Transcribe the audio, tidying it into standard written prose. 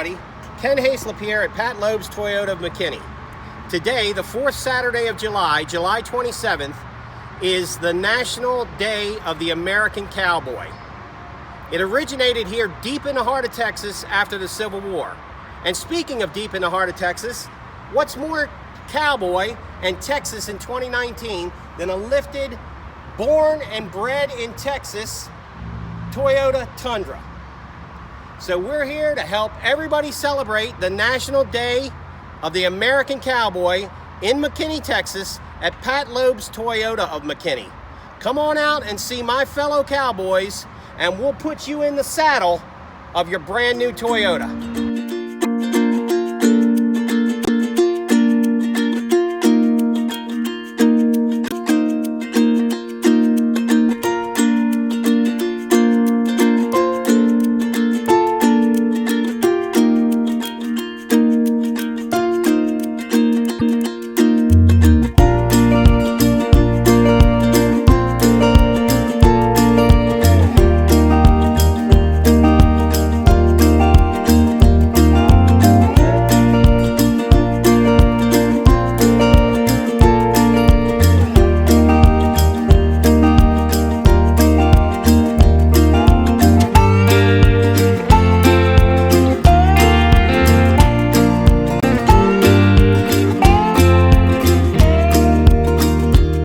everybody. Ken Haslip here at Pat Loeb's Toyota of McKinney. Today, the fourth Saturday of July, July 27th, is the National Day of the American Cowboy. It originated here deep in the heart of Texas after the Civil War. And speaking of deep in the heart of Texas, what's more cowboy and Texas in 2019 than a lifted, born and bred in Texas, Toyota Tundra. So we're here to help everybody celebrate the National Day of the American Cowboy in McKinney, Texas at Pat Loeb's Toyota of McKinney. Come on out and see my fellow cowboys and we'll put you in the saddle of your brand new Toyota.